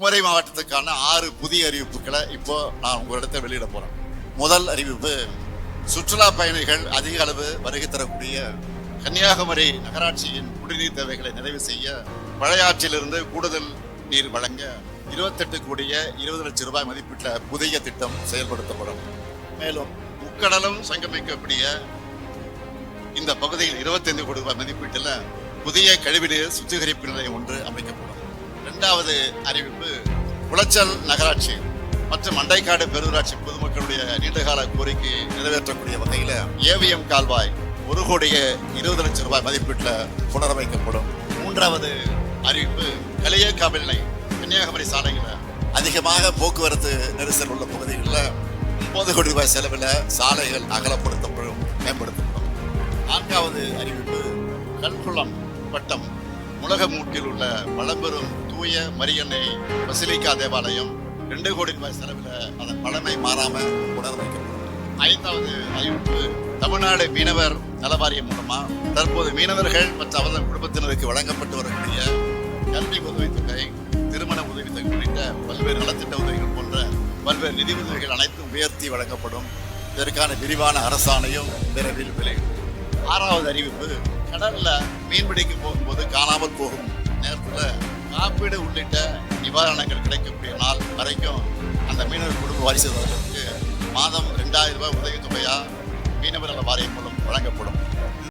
குமரி மாவட்டத்துக்கான 6 புதிய அறிவிப்புகளை இப்போ நான் உங்களிடத்தை வெளியிட போறேன். முதல் அறிவிப்பு, சுற்றுலா பயணிகள் அதிக அளவு வருகை தரக்கூடிய கன்னியாகுமரி நகராட்சியின் குடிநீர் தேவைகளை நிறைவு செய்ய பழையாற்றிலிருந்து கூடுதல் நீர் வழங்க 28 கோடியே 20 லட்சம் ரூபாய் மதிப்பீட்டில் புதிய திட்டம் செயல்படுத்தப்படும். மேலும் முக்கடலும் சங்கமிக்கக்கூடிய இந்த பகுதியில் 25 கோடி ரூபாய் மதிப்பீட்டில் புதிய கழிவுநீர் சுத்திகரிப்பு நிலையம் ஒன்று அமைக்கப்படும். இரண்டாவது அறிவிப்பு, குளச்சல் நகராட்சி மற்றும் மண்டைக்காடு பேரூராட்சி பொதுமக்களுடைய நீண்டகால கோரிக்கையை நிறைவேற்றக்கூடிய வகையில் ஏவிஎம் கால்வாய் 1 கோடியே 20 லட்சம் ரூபாய் மதிப்பீட்டில் புனரமைக்கப்படும். மூன்றாவது அறிவிப்பு, களியக்காவிளை கன்னியாகுமரி சாலையில் அதிகமாக போக்குவரத்து நெரிசல் உள்ள பகுதிகளில் 9 கோடி ரூபாய் செலவில் சாலைகள் அகலப்படுத்தப்படும், மேம்படுத்தப்படும். நான்காவது அறிவிப்பு, கல்குளம் வட்டம் முலகமூட்டில் உள்ள பழம்பெரும் தூய மரியன்னை பசிலிக்கா தேவாலயம் 2 கோடி ரூபாய் செலவில் அதன் பழமை மாறாமல் புனரமைக்கப்படும். ஐந்தாவது அறிவிப்பு, தமிழ்நாடு மீனவர் நலவாரியம் மூலமா தற்போது மீனவர்கள் மற்றும் அவர்கள் குடும்பத்தினருக்கு வழங்கப்பட்டு வரக்கூடிய கல்வி உதவித்தொகை, திருமண உதவித்தொகை உள்ளிட்ட பல்வேறு நலத்திட்ட உதவிகள் போன்ற பல்வேறு நிதி உதவிகள் அனைத்தும் உயர்த்தி வழங்கப்படும். இதற்கான விரிவான அரசாணையும் விரைவில் வெளியிடும். ஆறாவது அறிவிப்பு, கடல்ல மீன்பிடிக்க போகும்போது காணாமல் போகும் நேரத்தில் காப்பீடு உள்ளிட்ட நிவாரணங்கள் கிடைக்கக்கூடிய நாள் வரைக்கும் அந்த மீனவர் குடும்ப வாரிசுதாரர்களுக்கு மாதம் 2000 ரூபாய் உதவித்தொகையா மீனவர் நல வாரியம் மூலம் வழங்கப்படும்.